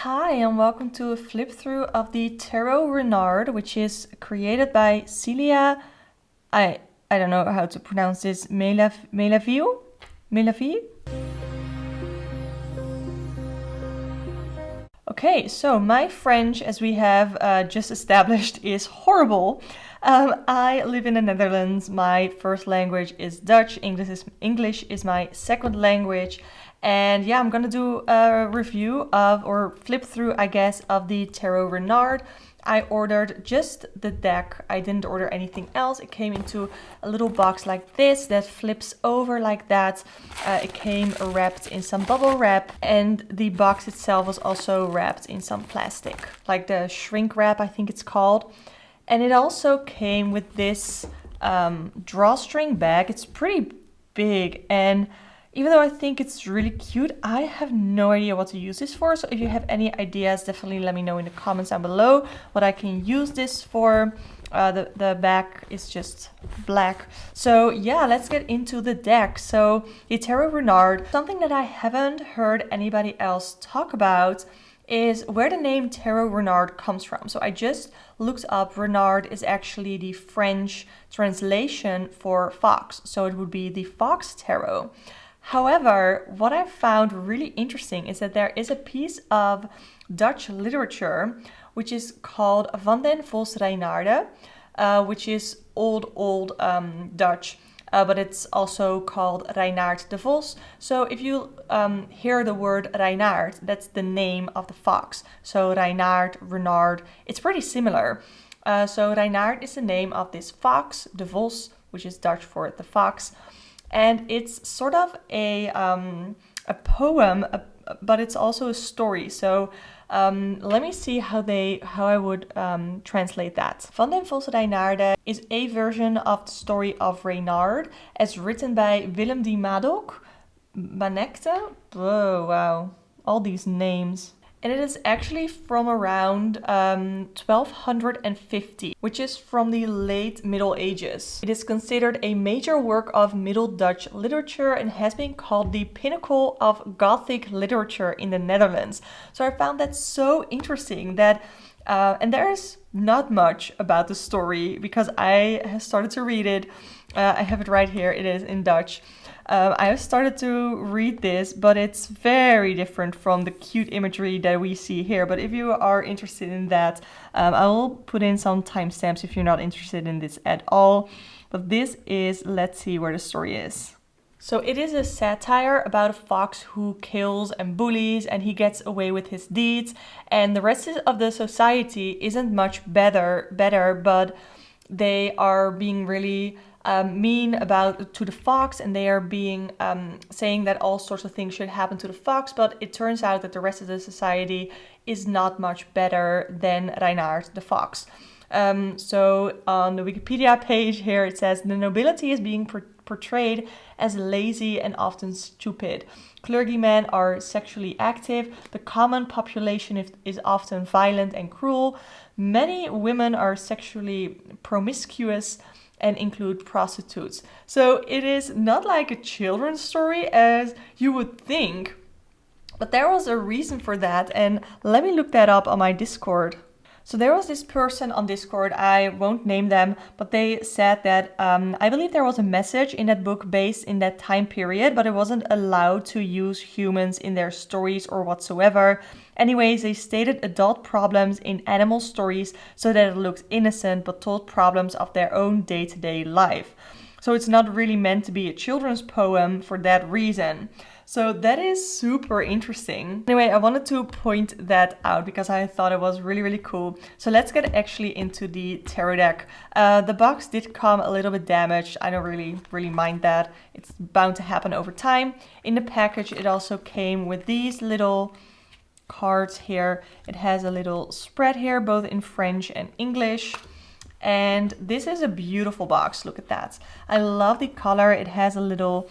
Hi and welcome to a flip through of the Tarot Renard, which is created by Célia, I don't know how to pronounce this, Melesville? Okay, so my French, as we have just established, is horrible. I live in the Netherlands. My first language is Dutch. English is my second language. And yeah, I'm gonna do a review of, or flip through, I guess, of the Tarot Renard. I ordered just the deck. I didn't order anything else. It came into a little box like this that flips over like that. It came wrapped in some bubble wrap, and the box itself was also wrapped in some plastic, like the shrink wrap, I think it's called. And it also came with this drawstring bag. It's pretty big, and even though I think it's really cute, I have no idea what to use this for. So if you have any ideas, definitely let me know in the comments down below what I can use this for. The back is just black. So yeah, let's get into the deck. So the Tarot Renard, something that I haven't heard anybody else talk about is where the name Tarot Renard comes from. So I just looked up. Renard is actually the French translation for fox. So it would be the Fox Tarot. However, what I found really interesting is that there is a piece of Dutch literature which is called Van den Vos Reinaerde, which is old Dutch, but it's also called Reinaert de Vos. So if you hear the word Reinaert, that's the name of the fox. So Reinaert, Renard, it's pretty similar. So Reinaert is the name of this fox, de Vos, which is Dutch for the fox. And it's sort of a poem, but it's also a story. So let me see how I would translate that. Van den Vos Reinaerde is a version of the story of Reynard, as written by Willem de Manekte. Oh wow, all these names. And it is actually from around 1250, which is from the late Middle Ages. It is considered a major work of Middle Dutch literature and has been called the pinnacle of Gothic literature in the Netherlands. So I found that so interesting that, and there's not much about the story because I have started to read it. I have it right here. It is in Dutch. I have started to read this, but it's very different from the cute imagery that we see here. But if you are interested in that, I will put in some timestamps if you're not interested in this at all. But this is, let's see where the story is. So it is a satire about a fox who kills and bullies, and he gets away with his deeds. And the rest of the society isn't much better, but they are being really mean to the fox, and they are being saying that all sorts of things should happen to the fox, but it turns out that the rest of the society is not much better than Reinaert the fox. So on the Wikipedia page here it says the nobility is being portrayed as lazy and often stupid. Clergymen are sexually active. The common population is often violent and cruel. Many women are sexually promiscuous and include prostitutes. So it is not like a children's story as you would think, but there was a reason for that, and let me look that up on my Discord. So there was this person on Discord, I won't name them, but they said that I believe there was a message in that book based in that time period, but it wasn't allowed to use humans in their stories or whatsoever. Anyways, they stated adult problems in animal stories so that it looked innocent, but told problems of their own day-to-day life. So it's not really meant to be a children's poem for that reason. So that is super interesting. Anyway, I wanted to point that out because I thought it was really, really cool. So let's get actually into the tarot deck. The box did come a little bit damaged. I don't really mind that. It's bound to happen over time. In the package, it also came with these little cards here. It has a little spread here, both in French and English. And this is a beautiful box. Look at that. I love the color. It has a little,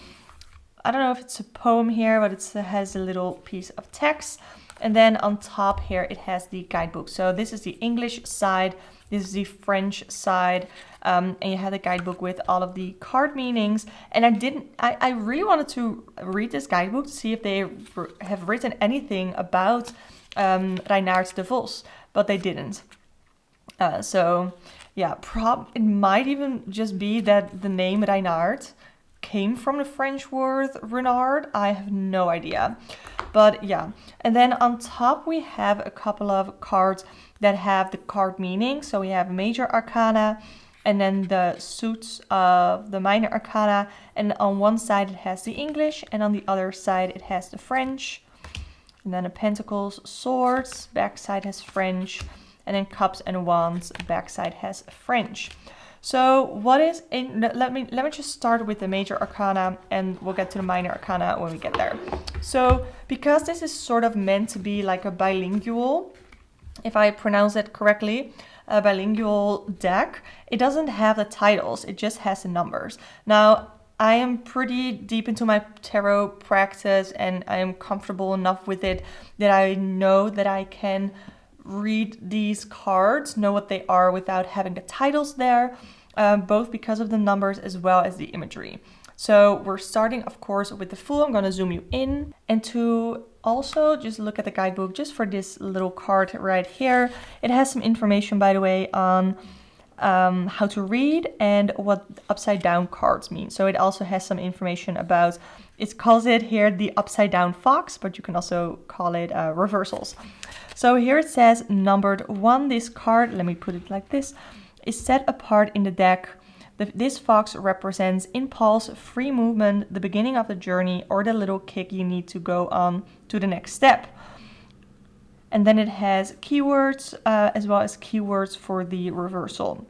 I don't know if it's a poem here, but it has a little piece of text. And then on top here, it has the guidebook. So this is the English side. This is the French side. And you have the guidebook with all of the card meanings. And I really wanted to read this guidebook to see if they have written anything about Reinaert de Vos, but they didn't. So yeah, it might even just be that the name Reinaert came from the French word renard. I have no idea. But yeah, and then on top we have a couple of cards that have the card meaning. So we have major arcana, and then the suits of the minor arcana, and on one side it has the English, and on the other side it has the French. And then the pentacles, swords, backside has French, and then cups and wands, backside has French. So what is in, let me just start with the major arcana, and we'll get to the minor arcana when we get there. So because this is sort of meant to be like a bilingual, if I pronounce it correctly, a bilingual deck, it doesn't have the titles, it just has the numbers. Now, I am pretty deep into my tarot practice, and I am comfortable enough with it that I know that I can read these cards, know what they are without having the titles there, both because of the numbers as well as the imagery. So we're starting, of course, with the Fool. I'm going to zoom you in, and to also just look at the guidebook just for this little card right here. It has some information, by the way, on how to read and what upside down cards mean. So it also has some information about, it calls it here the upside down fox, but you can also call it reversals. So here it says numbered 1, this card, let me put it like this, is set apart in the deck. This fox represents impulse, free movement, the beginning of the journey, or the little kick you need to go on to the next step. And then it has keywords as well as keywords for the reversal.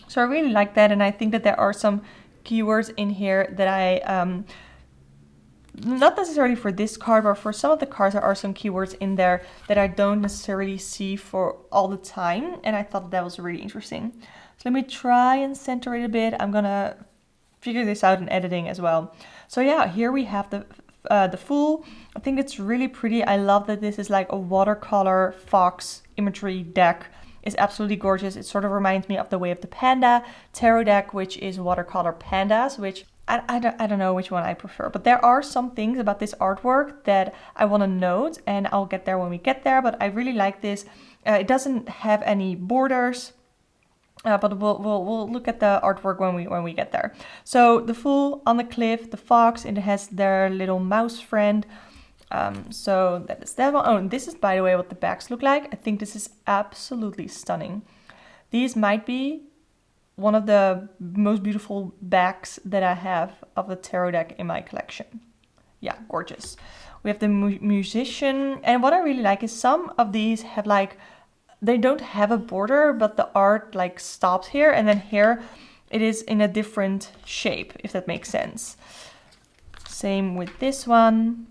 So I really like that, and I think that there are some keywords in here that I, not necessarily for this card, but for some of the cards there are some keywords in there that I don't necessarily see for all the time, and I thought that was really interesting. So let me try and center it a bit. I'm gonna figure this out in editing as well. So yeah, here we have the Fool. I think it's really pretty. I love that this is like a watercolor fox imagery deck. It's absolutely gorgeous. It sort of reminds me of the Way of the Panda tarot deck, which is watercolor pandas, which I don't know which one I prefer. But there are some things about this artwork that I want to note, and I'll get there when we get there. But I really like this. It doesn't have any borders. But we'll look at the artwork when we get there. So the Fool on the cliff, the fox, and it has their little mouse friend. So that is that one. Oh, and this is, by the way, what the backs look like. I think this is absolutely stunning. These might be one of the most beautiful backs that I have of the tarot deck in my collection. Yeah, gorgeous. We have the musician, and what I really like is some of these have like, they don't have a border, but the art like stops here, and then here it is in a different shape, if that makes sense. Same with this one.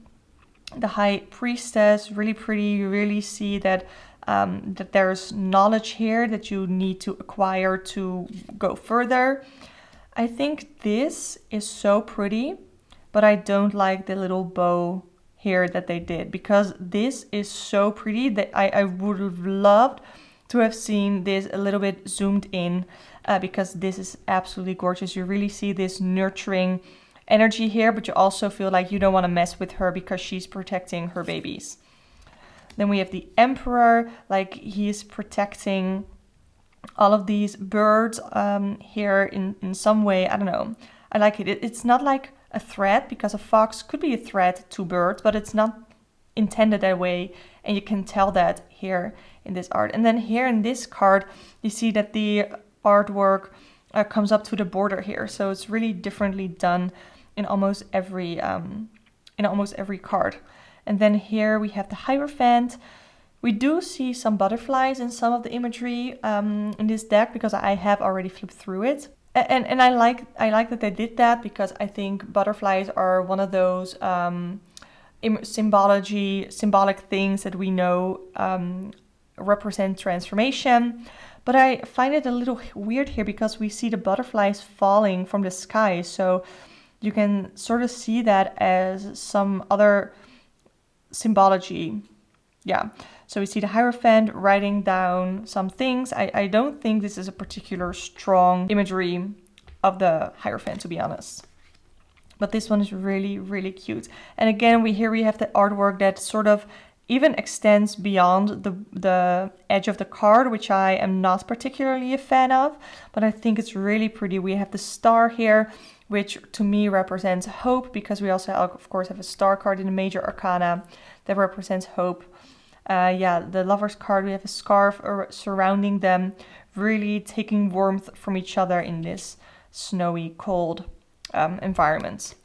The High Priestess, really pretty. You really see that that there's knowledge here that you need to acquire to go further. I think this is so pretty, but I don't like the little bow here that they did, because this is so pretty that I would have loved to have seen this a little bit zoomed in, because this is absolutely gorgeous. You really see this nurturing energy here, but you also feel like you don't want to mess with her because she's protecting her babies. Then we have the Emperor, like he is protecting all of these birds here in some way. I don't know. I like it. It's not like a threat, because a fox could be a threat to birds, but it's not intended that way, and you can tell that here in this art. And then here in this card, you see that the artwork comes up to the border here, so it's really differently done in almost every card. And then here we have the Hierophant. We do see some butterflies in some of the imagery in this deck, because I have already flipped through it. And I like that they did that, because I think butterflies are one of those symbolic things that we know represent transformation. But I find it a little weird here, because we see the butterflies falling from the sky, so you can sort of see that as some other symbology. Yeah, so we see the Hierophant writing down some things. I don't think this is a particular strong imagery of the Hierophant, to be honest. But this one is really, really cute. And again, we have the artwork that sort of even extends beyond the edge of the card, which I am not particularly a fan of, but I think it's really pretty. We have the star here, which to me represents hope, because we also, of course, have a star card in the major arcana that represents hope. Yeah, the Lover's card, we have a scarf surrounding them, really taking warmth from each other in this snowy, cold environment.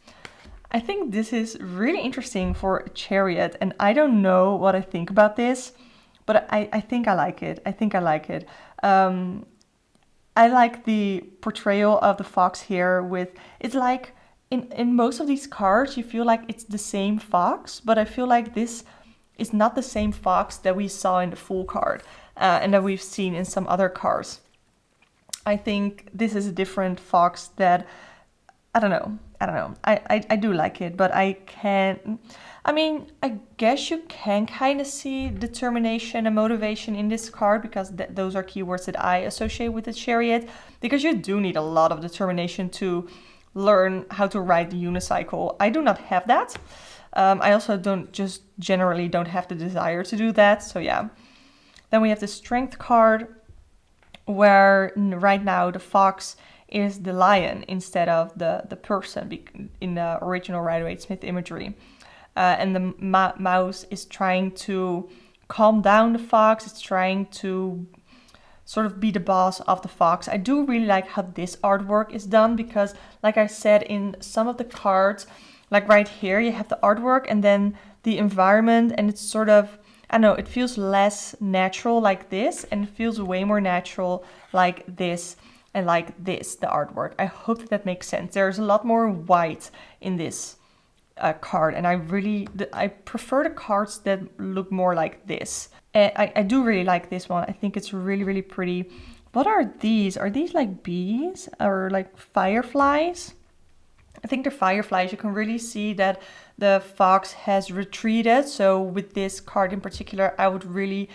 I think this is really interesting for a chariot, and I don't know what I think about this, but I think I like it. I think I like it. I like the portrayal of the fox here with, it's like in most of these cards, you feel like it's the same fox, but I feel like this is not the same fox that we saw in the Fool card and that we've seen in some other cards. I think this is a different fox that, I don't know. I do like it, but I guess you can kind of see determination and motivation in this card, because those are keywords that I associate with the chariot, because you do need a lot of determination to learn how to ride the unicycle. I do not have that. I also generally don't have the desire to do that. So yeah. Then we have the strength card, where right now the fox is the lion instead of the person in the original Rider-Waite-Smith imagery. And the mouse is trying to calm down the fox. It's trying to sort of be the boss of the fox. I do really like how this artwork is done, because like I said, in some of the cards, like right here, you have the artwork and then the environment, and it's sort of, I don't know, it feels less natural like this, and it feels way more natural like this. And like this, the artwork. I hope that makes sense. There's a lot more white in this card, and I prefer the cards that look more like this. And I do really like this one. I think it's really, really pretty. What are these? Are these like bees or like fireflies? I think they're fireflies. You can really see that the fox has retreated. So with this card in particular, I would really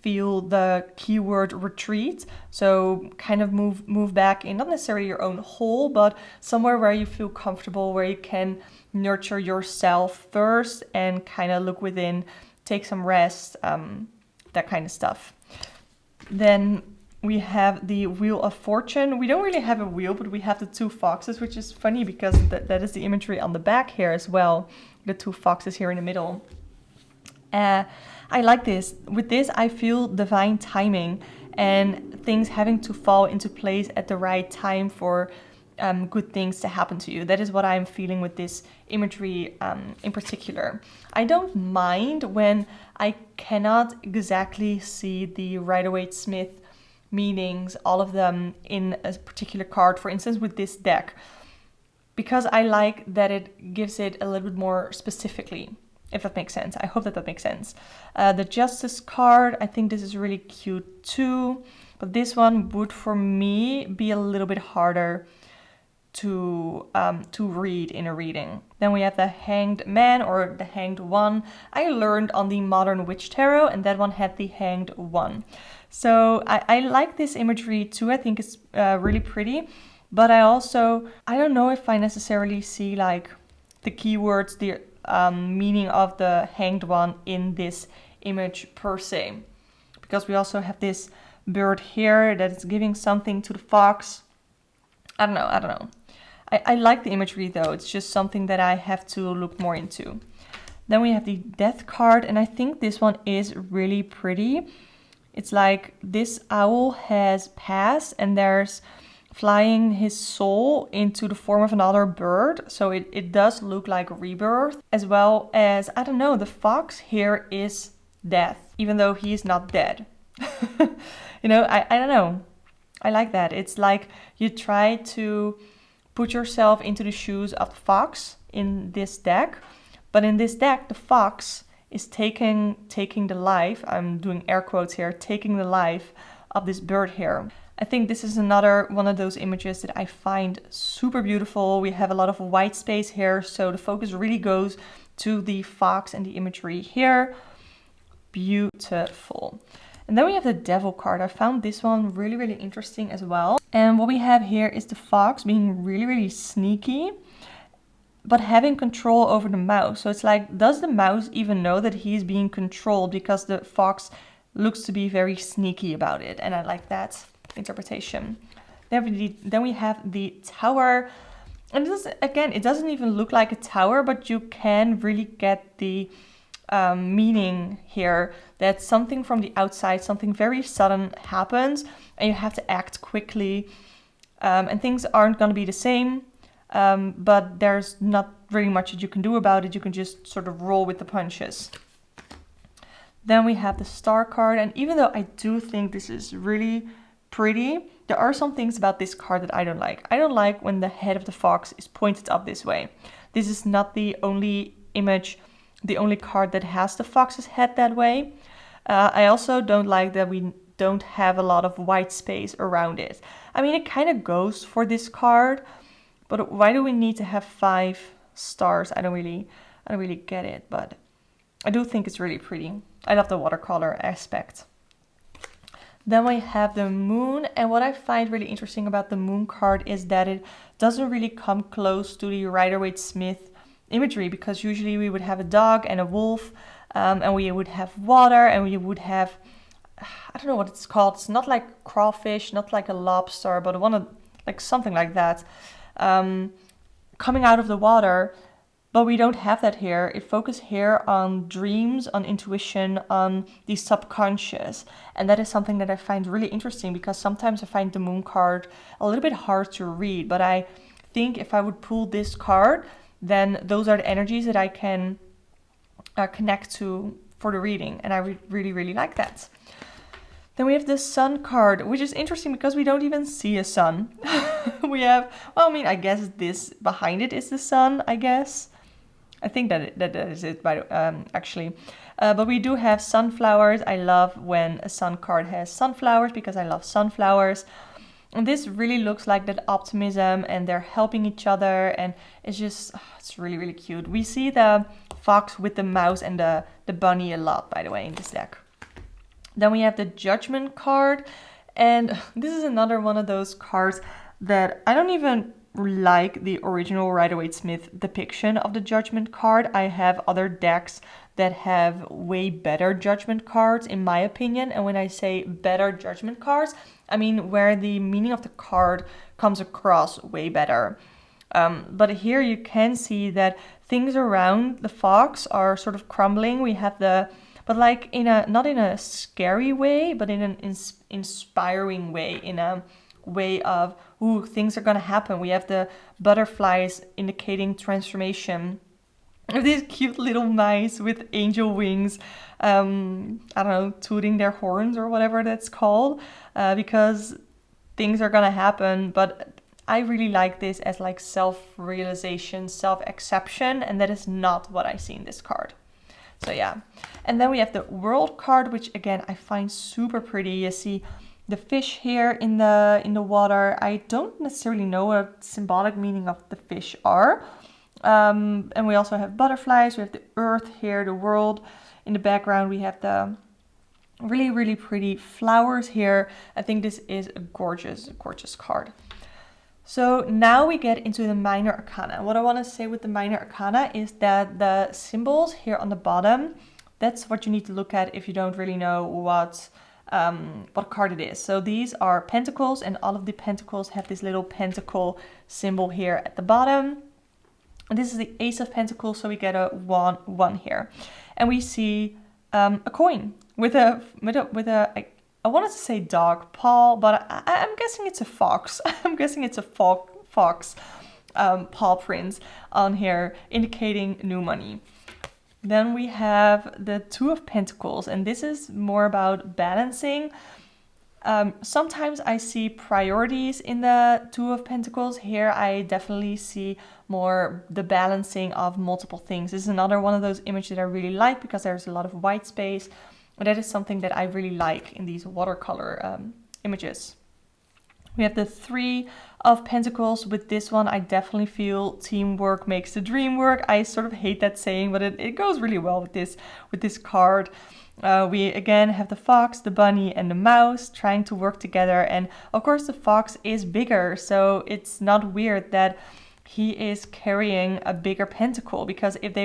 feel the keyword retreat. So kind of move back in, not necessarily your own hole, but somewhere where you feel comfortable, where you can nurture yourself first and kind of look within, take some rest, that kind of stuff. Then we have the Wheel of Fortune. We don't really have a wheel, but we have the two foxes, which is funny because that is the imagery on the back here as well. The two foxes here in the middle. I like this. With this, I feel divine timing and things having to fall into place at the right time for good things to happen to you. That is what I'm feeling with this imagery in particular. I don't mind when I cannot exactly see the Rider-Waite-Smith meanings, all of them in a particular card, for instance with this deck, because I like that it gives it a little bit more specifically, if that makes sense. I hope that makes sense. The Justice card, I think this is really cute too, but this one would for me be a little bit harder to read in a reading. Then we have the Hanged Man or the Hanged One. I learned on the Modern Witch Tarot, and that one had the Hanged One. So I like this imagery too. I think it's really pretty, but I don't know if I necessarily see like the keywords, the meaning of the Hanged One in this image per se, because we also have this bird here that is giving something to the fox. I don't know. I like the imagery though. It's just something that I have to look more into. Then we have the Death card, and I think this one is really pretty. It's like this owl has passed and there's flying his soul into the form of another bird. So it does look like rebirth, as well as, I don't know, the fox here is death, even though he is not dead. You know, I don't know. I like that. It's like you try to put yourself into the shoes of the fox in this deck, but in this deck, the fox is taking the life, I'm doing air quotes here, taking the life of this bird here. I think this is another one of those images that I find super beautiful. We have a lot of white space here, so the focus really goes to the fox and the imagery here. Beautiful. And then we have the Devil card. I found this one really, really interesting as well. And what we have here is the fox being really, really sneaky. but having control over the mouse. So it's like, does the mouse even know that he's being controlled, because the fox looks to be very sneaky about it, and I like that interpretation. Then we have the tower, and this is, again, it doesn't even look like a tower, but you can really get the meaning here that something from the outside, something very sudden happens, and you have to act quickly, and things aren't going to be the same, but there's not really much that you can do about it. You can just sort of roll with the punches. Then we have the star card, and even though I do think this is really pretty, there are some things about this card that I don't like. I don't like when the head of the fox is pointed up this way. This is not the only image, the only card that has the fox's head that way. I also don't like that we don't have a lot of white space around it. I mean, it kind of goes for this card, but why do we need to have 5 stars? I don't really get it, but I do think it's really pretty. I love the watercolor aspect. Then we have the moon, and what I find really interesting about the moon card is that it doesn't really come close to the Rider-Waite-Smith imagery, because usually we would have a dog and a wolf, and we would have water, and we would have, I don't know what it's called. It's not like crawfish, not like a lobster, but like something like that, coming out of the water. But we don't have that here. It focuses here on dreams, on intuition, on the subconscious. And that is something that I find really interesting, because sometimes I find the moon card a little bit hard to read. But I think if I would pull this card, then those are the energies that I can connect to for the reading. And I really, really like that. Then we have the sun card, which is interesting because we don't even see a sun. We have, well, I mean, I guess this behind it is the sun, I guess. I think that is it, actually. But we do have sunflowers. I love when a sun card has sunflowers, because I love sunflowers. And this really looks like that optimism, and they're helping each other, and it's just, it's really, really cute. We see the fox with the mouse and the bunny a lot, by the way, in this deck. Then we have the Judgment card, and this is another one of those cards that I don't even like the original Rider-Waite-Smith depiction of the Judgment card. I have other decks that have way better Judgment cards, in my opinion. And when I say better Judgment cards, I mean where the meaning of the card comes across way better. But here you can see that things around the fox are sort of crumbling. We have but like in a, not in a scary way, but in an inspiring way, in a way of, ooh, things are gonna happen. We have the butterflies indicating transformation. These cute little mice with angel wings, I don't know, tooting their horns or whatever that's called, because things are gonna happen. But I really like this as like self-realization, self-acceptation, and that is not what I see in this card. So yeah. And then we have the World card, which again I find super pretty. You see the fish here in the water. I don't necessarily know what symbolic meaning of the fish are. And we also have butterflies. We have the earth here, the world. In the background we have the really, really pretty flowers here. I think this is a gorgeous, gorgeous card. So now we get into the minor arcana. What I want to say with the minor arcana is that the symbols here on the bottom, that's what you need to look at if you don't really know what card it is. So these are pentacles, and all of the pentacles have this little pentacle symbol here at the bottom. And this is the Ace of Pentacles, so we get a 1 here. And we see a coin with a I wanted to say dog paw, but I'm guessing it's a fox. I'm guessing it's a fox paw prints on here, indicating new money. Then we have the Two of Pentacles, and this is more about balancing. Sometimes I see priorities in the Two of Pentacles. Here I definitely see more the balancing of multiple things. This is another one of those images that I really like, because there's a lot of white space. And that is something that I really like in these watercolor images. We have the Three of Pentacles. With this one, I definitely feel teamwork makes the dream work. I sort of hate that saying, but it goes really well with this card. We again have the fox, the bunny, and the mouse trying to work together. And of course, the fox is bigger, so it's not weird that he is carrying a bigger pentacle, because if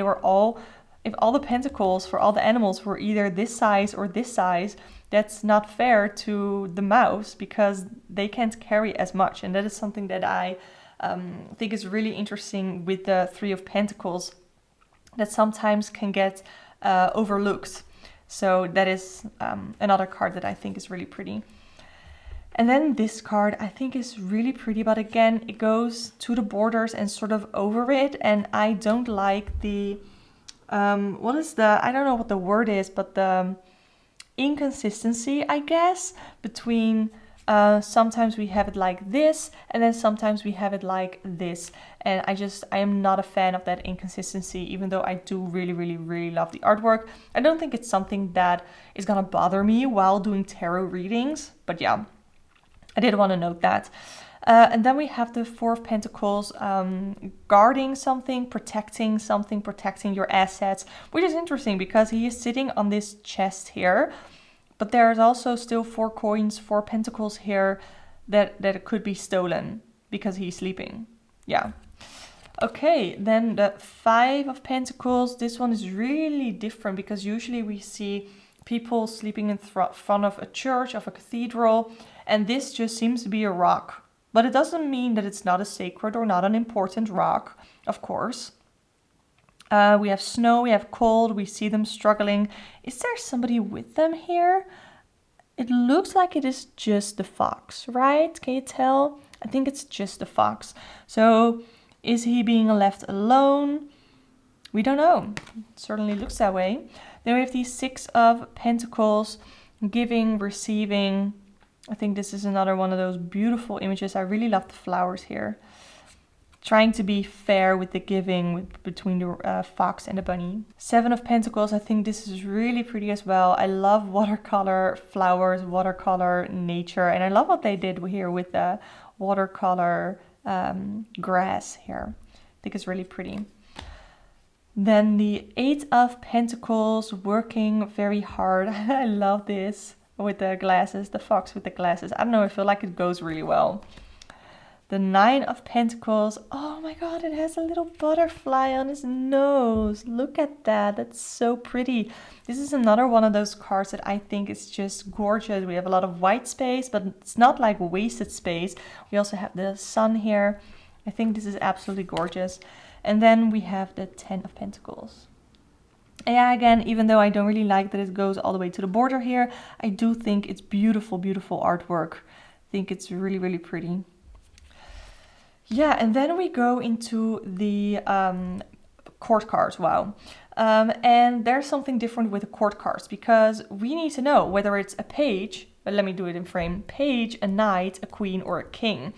all the pentacles for all the animals were either this size or this size, that's not fair to the mouse because they can't carry as much. And that is something that I think is really interesting with the Three of Pentacles, that sometimes can get overlooked. So that is another card that I think is really pretty. And then this card I think is really pretty, but again, it goes to the borders and sort of over it. And I don't like the, I don't know what the word is, but the inconsistency, I guess, between sometimes we have it like this and then sometimes we have it like this. And I am not a fan of that inconsistency, even though I do really, really, really love the artwork. I don't think it's something that is gonna bother me while doing tarot readings, but yeah, I did want to note that. And then we have the Four of Pentacles, guarding something, protecting your assets, which is interesting because he is sitting on this chest here, but there's also still 4 coins, 4 pentacles here that it could be stolen because he's sleeping. Yeah. Okay, then the Five of Pentacles. This one is really different because usually we see people sleeping in front of a church, of a cathedral, and this just seems to be a rock. But it doesn't mean that it's not a sacred or not an important rock, of course. We have snow, we have cold, we see them struggling. Is there somebody with them here? It looks like it is just the fox, right? Can you tell? I think it's just the fox. So is he being left alone? We don't know. It certainly looks that way. Then we have the Six of Pentacles, giving, receiving. I think this is another one of those beautiful images. I really love the flowers here. Trying to be fair with the giving between the fox and the bunny. Seven of Pentacles. I think this is really pretty as well. I love watercolor flowers, watercolor nature. And I love what they did here with the watercolor grass here. I think it's really pretty. Then the Eight of Pentacles, working very hard. I love this with the glasses, the fox with the glasses. I don't know, I feel like it goes really well. The Nine of Pentacles. Oh my god, it has a little butterfly on his nose. Look at that. That's so pretty. This is another one of those cards that I think is just gorgeous. We have a lot of white space, but it's not like wasted space. We also have the sun here. I think this is absolutely gorgeous. And then we have the Ten of Pentacles. And yeah, again, even though I don't really like that it goes all the way to the border here, I do think it's beautiful, beautiful artwork. I think it's really, really pretty. Yeah, and then we go into the court cards. Wow. And there's something different with the court cards because we need to know whether it's a page, but let me do it in frame, page, a knight, a queen, or a king.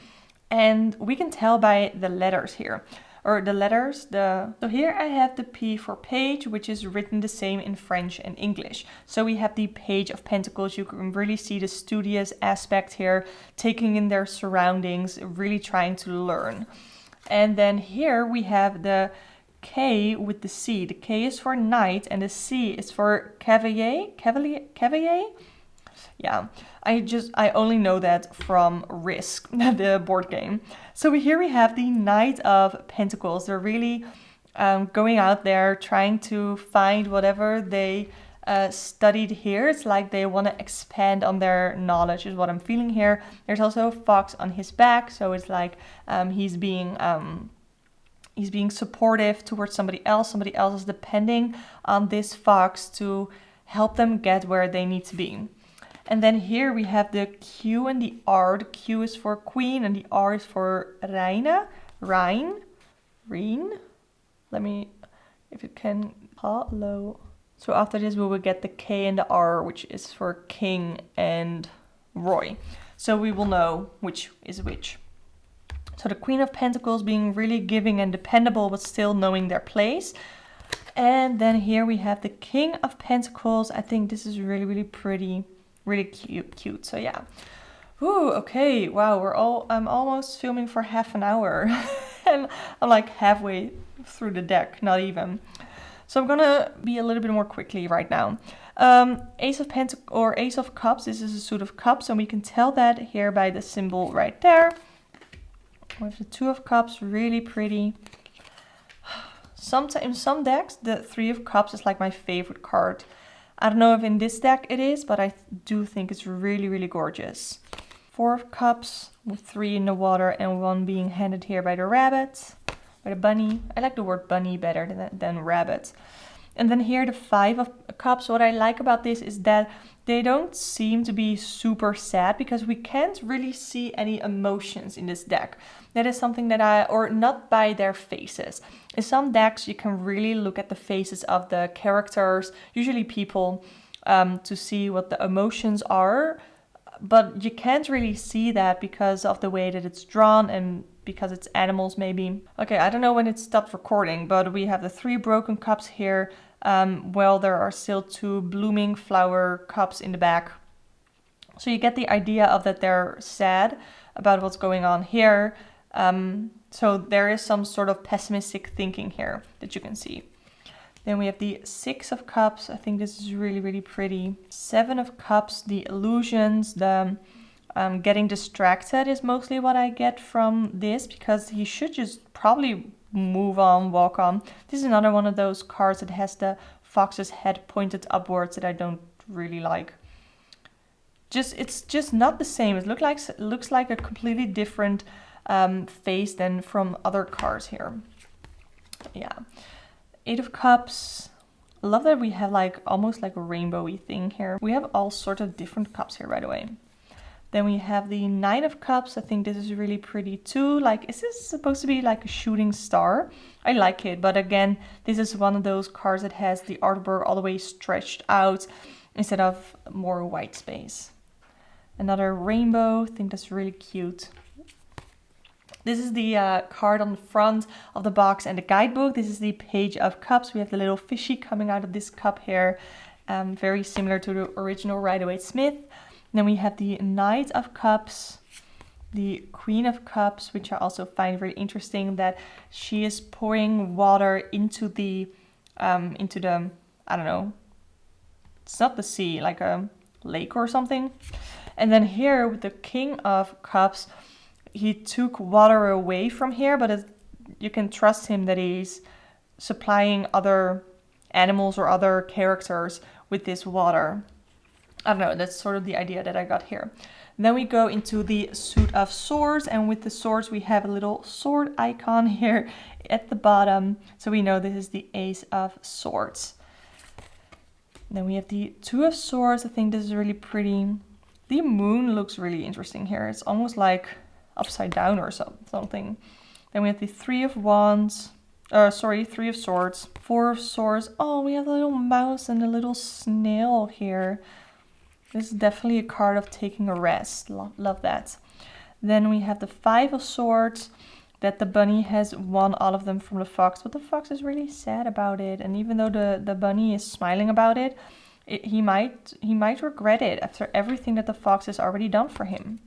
And we can tell by the letters here. Or the letters, so here I have the P for page, which is written the same in French and English. So we have the Page of Pentacles. You can really see the studious aspect here, taking in their surroundings, really trying to learn. And then here we have the K with the C. The K is for knight and the C is for cavalier. Yeah, I only know that from Risk, the board game. So here we have the Knight of Pentacles. They're really going out there trying to find whatever they studied here. It's like they want to expand on their knowledge is what I'm feeling here. There's also a fox on his back. So it's like he's being supportive towards somebody else. Somebody else is depending on this fox to help them get where they need to be. And then here we have the Q and the R. The Q is for queen and the R is for Rein. Let me, if it can, hello. So after this we will get the K and the R, which is for king and Roy. So we will know which is which. So the Queen of Pentacles being really giving and dependable, but still knowing their place. And then here we have the King of Pentacles. I think this is really, really pretty. Really cute. So yeah. Ooh, okay. Wow, I'm almost filming for half an hour. And I'm like halfway through the deck, not even. So I'm gonna be a little bit more quickly right now. Ace of Pentacles or Ace of Cups. This is a suit of cups, and we can tell that here by the symbol right there. With the Two of Cups, really pretty. Sometimes in some decks, the Three of Cups is like my favorite card. I don't know if in this deck it is, but I do think it's really, really gorgeous. Four of Cups with 3 in the water and 1 being handed here by the rabbit, by the bunny. I like the word bunny better than rabbit. And then here the Five of Cups. What I like about this is that they don't seem to be super sad because we can't really see any emotions in this deck. That is something that or not by their faces. In some decks you can really look at the faces of the characters, usually people, to see what the emotions are. But you can't really see that because of the way that it's drawn and because it's animals maybe. Okay, I don't know when it stopped recording, but we have the 3 broken cups here. Well, there are still 2 blooming flower cups in the back. So you get the idea of that they're sad about what's going on here. So there is some sort of pessimistic thinking here that you can see. Then we have the 6 of Cups. I think this is really, really pretty. 7 of Cups, the illusions, the getting distracted is mostly what I get from this, because he should just probably move on, walk on. This is another one of those cards that has the fox's head pointed upwards that I don't really like. It's just not the same. It looks like a completely different face than from other cards here. Yeah. 8 of Cups. I love that we have like almost like a rainbowy thing here. We have all sorts of different cups here, by the way. Then we have the 9 of Cups. I think this is really pretty too. Like, is this supposed to be like a shooting star? I like it, but again, this is one of those cards that has the artwork all the way stretched out instead of more white space. Another rainbow. I think that's really cute. This is the card on the front of the box and the guidebook. This is the Page of Cups. We have the little fishy coming out of this cup here. Very similar to the original Rider-Waite-Smith. Then we have the Knight of Cups, the Queen of Cups, which I also find very interesting, that she is pouring water into the, I don't know, it's not the sea, like a lake or something. And then here with the King of Cups, he took water away from here, but you can trust him that he's supplying other animals or other characters with this water. I don't know, that's sort of the idea that I got here. Then we go into the Suit of Swords, and with the swords we have a little sword icon here at the bottom. So we know this is the Ace of Swords. Then we have the Two of Swords. I think this is really pretty. The moon looks really interesting here. It's almost like upside down or something. Then we have the Three of Wands. Three of Swords. Four of Swords. Oh, we have a little mouse and a little snail here. This is definitely a card of taking a rest. Love that. Then we have the Five of Swords, that the bunny has won all of them from the fox, but the fox is really sad about it. And even though the bunny is smiling about it, he might regret it after everything that the fox has already done for him.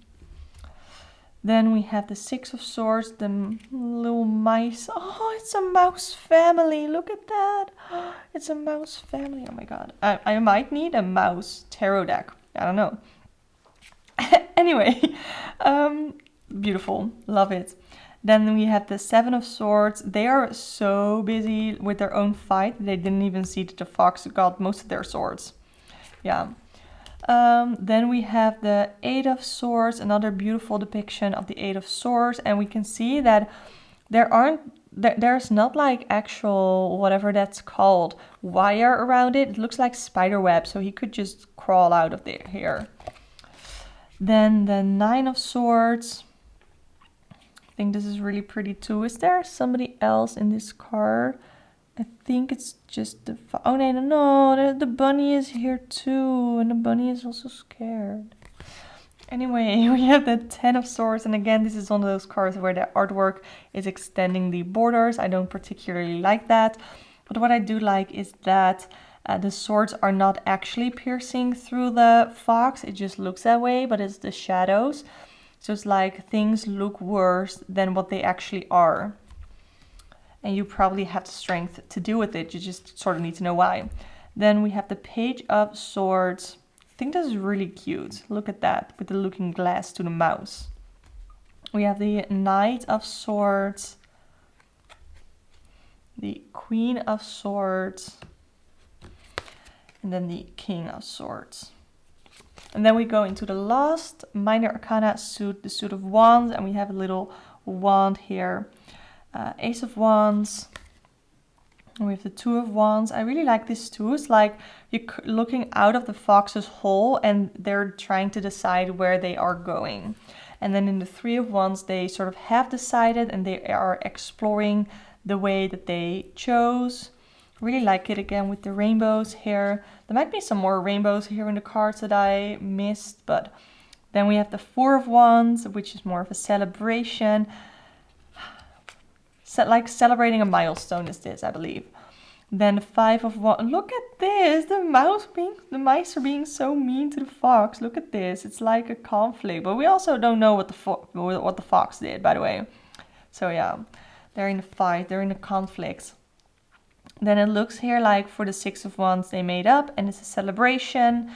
Then we have the Six of Swords, the little mice. Oh, it's a mouse family. Look at that. It's a mouse family. Oh my god. I might need a mouse tarot deck. I don't know. Anyway, beautiful. Love it. Then we have the Seven of Swords. They are so busy with their own fight. They didn't even see that the fox got most of their swords. Yeah. Then we have the Eight of Swords, another beautiful depiction of the Eight of Swords, and we can see that there's not like actual, whatever that's called, wire around it. It looks like spider web, so he could just crawl out of here. Then the Nine of Swords. I think this is really pretty too. Is there somebody else in this card? I think it's just the... Oh, no, the bunny is here too. And the bunny is also scared. Anyway, we have the Ten of Swords. And again, this is one of those cards where the artwork is extending the borders. I don't particularly like that. But what I do like is that the swords are not actually piercing through the fox. It just looks that way, but it's the shadows. So it's like things look worse than what they actually are. And you probably have the strength to deal with it. You just sort of need to know why. Then we have the Page of Swords. I think this is really cute. Look at that, with the looking glass to the mouse. We have the Knight of Swords, the Queen of Swords, and then the King of Swords. And then we go into the last minor arcana suit, the Suit of Wands, and we have a little wand here. Ace of Wands. And we have the Two of Wands. I really like this too. It's like you're looking out of the fox's hole and they're trying to decide where they are going. And then in the Three of Wands, they sort of have decided and they are exploring the way that they chose. Really like it again with the rainbows here. There might be some more rainbows here in the cards that I missed, but then we have the Four of Wands, which is more of a celebration. Like celebrating a milestone is this, I believe. Then the Five of Wands. Look at this! The mice are being so mean to the fox. Look at this. It's like a conflict, but we also don't know what the fox did, by the way. So yeah, they're in a fight. They're in a conflict. Then it looks here like for the Six of Wands they made up, and it's a celebration.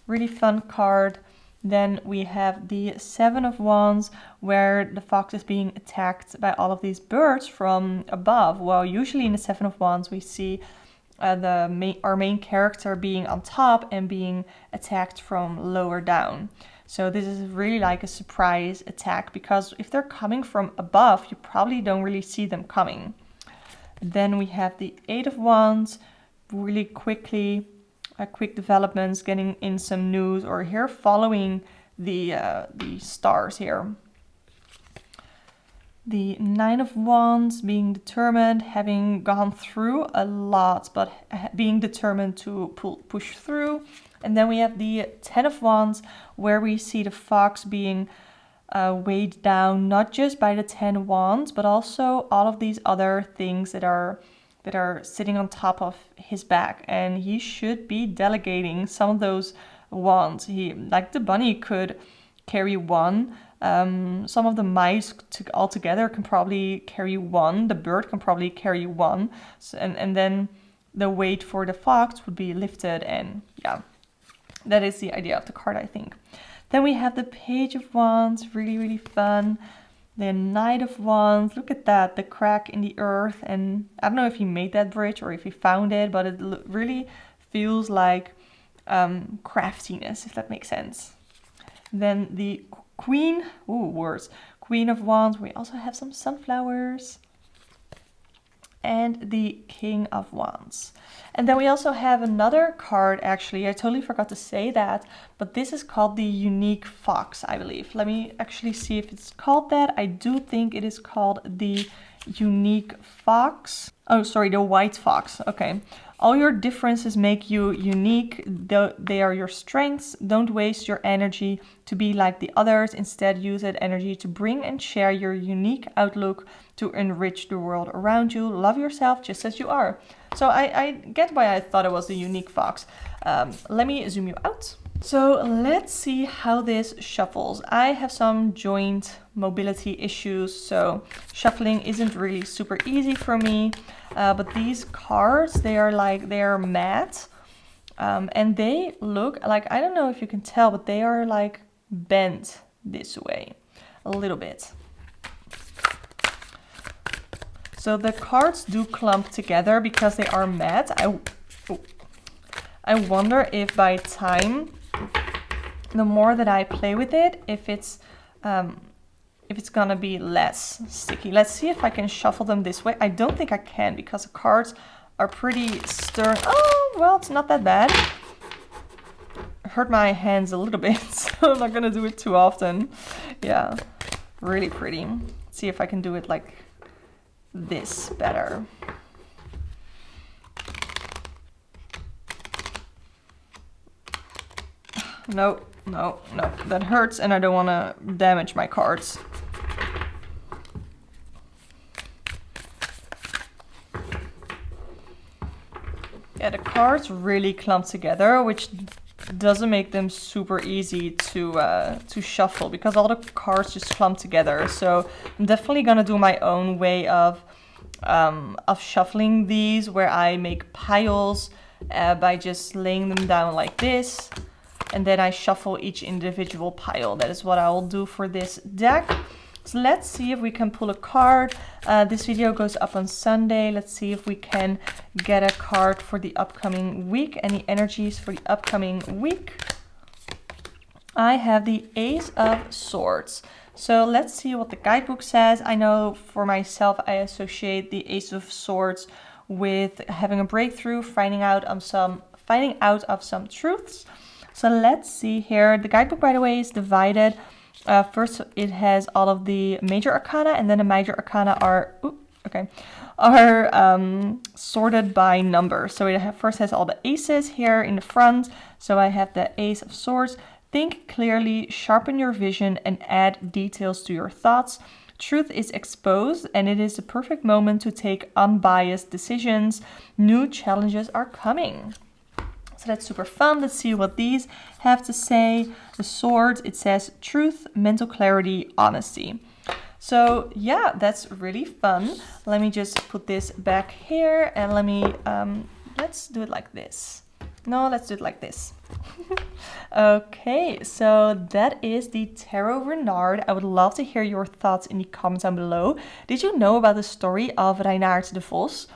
Really fun card. Then we have the Seven of Wands, where the fox is being attacked by all of these birds from above. Well, usually in the Seven of Wands we see our main character being on top and being attacked from lower down. So this is really like a surprise attack, because if they're coming from above, you probably don't really see them coming. Then we have the Eight of Wands, really quickly, quick developments, getting in some news, or here following the stars here. The Nine of Wands, being determined, having gone through a lot, but being determined to push through. And then we have the Ten of Wands, where we see the fox being weighed down not just by the 10 wands, but also all of these other things that are sitting on top of his back, and he should be delegating some of those wands. Like the bunny could carry one, some of the mice all together can probably carry one, the bird can probably carry one, so, and then the weight for the fox would be lifted, and yeah, that is the idea of the card, I think. Then we have the Page of Wands, really, really fun. The Knight of Wands, look at that, the crack in the earth. And I don't know if he made that bridge or if he found it, but it really feels like craftiness, if that makes sense. Then the Queen of Wands, we also have some sunflowers. And the King of Wands. And then we also have another card, actually, I totally forgot to say that, but this is called the Unique Fox, I believe. Let me actually see if it's called that. I do think it is called the Unique Fox. Oh, sorry, the White Fox. Okay. All your differences make you unique. They are your strengths. Don't waste your energy to be like the others. Instead, use that energy to bring and share your unique outlook to enrich the world around you. Love yourself just as you are. So I get why I thought it was the Unique Fox. Let me zoom you out. So let's see how this shuffles. I have some joint mobility issues, so shuffling isn't really super easy for me. But these cards, they are matte, and they look like, I don't know if you can tell, but they are like bent this way a little bit. So the cards do clump together because they are matte. I wonder if by time, the more that I play with it, if it's gonna be less sticky. Let's see if I can shuffle them this way. I don't think I can because the cards are pretty stern. Oh, well, it's not that bad. Hurt my hands a little bit, so I'm not gonna do it too often. Yeah, really pretty. Let's see if I can do it like this better. No, that hurts and I don't want to damage my cards. Yeah, the cards really clump together, which doesn't make them super easy to shuffle because all the cards just clump together. So I'm definitely gonna do my own way of shuffling these, where I make piles by just laying them down like this, and then I shuffle each individual pile. That is what I will do for this deck. So let's see if we can pull a card. This video goes up on Sunday. Let's see if we can get a card for the upcoming week. Any energies for the upcoming week? I have the Ace of Swords. So let's see what the guidebook says. I know for myself, I associate the Ace of Swords with having a breakthrough, finding out of some truths. So let's see here. The guidebook, by the way, is divided. First, it has all of the major arcana, and then the major arcana are sorted by number. So it first has all the aces here in the front. So I have the Ace of Swords. Think clearly, sharpen your vision, and add details to your thoughts. Truth is exposed, and it is the perfect moment to take unbiased decisions. New challenges are coming. So that's super fun. Let's see what these have to say. The swords, it says truth, mental clarity, honesty. So yeah, that's really fun. Let me just put this back here, and let me, let's do it like this. No, let's do it like this. Okay, so that is the Tarot Renard. I would love to hear your thoughts in the comments down below. Did you know about the story of Reinaert de Vos?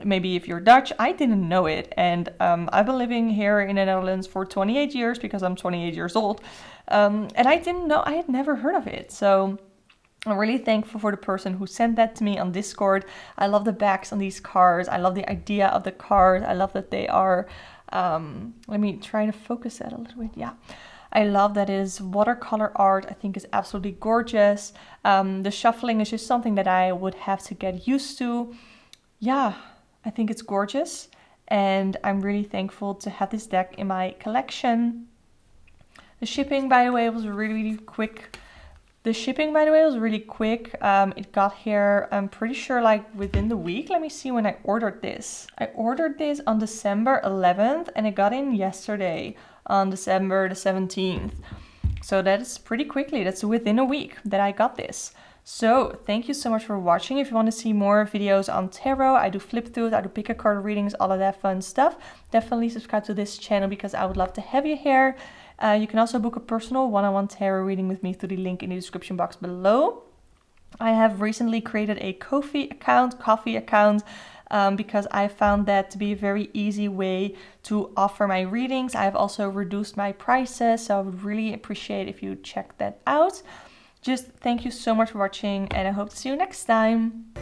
Maybe if you're Dutch, I didn't know it. And I've been living here in the Netherlands for 28 years because I'm 28 years old. And I didn't know, I had never heard of it. So I'm really thankful for the person who sent that to me on Discord. I love the backs on these cards. I love the idea of the cards. I love that they are, let me try to focus that a little bit. Yeah. I love that it is watercolor art. I think it's absolutely gorgeous. The shuffling is just something that I would have to get used to. Yeah, I think it's gorgeous. And I'm really thankful to have this deck in my collection. The shipping, by the way, was really quick. It got here, I'm pretty sure, like within the week. Let me see when I ordered this. I ordered this on December 11th and it got in yesterday on December the 17th. So that is pretty quickly. That's within a week that I got this. So thank you so much for watching. If you want to see more videos on tarot, I do flip throughs, I do pick a card readings, all of that fun stuff. Definitely subscribe to this channel because I would love to have you here. You can also book a personal one-on-one tarot reading with me through the link in the description box below. I have recently created a coffee account because I found that to be a very easy way to offer my readings. I've also reduced my prices, so I would really appreciate if you check that out. Just thank you so much for watching, and I hope to see you next time.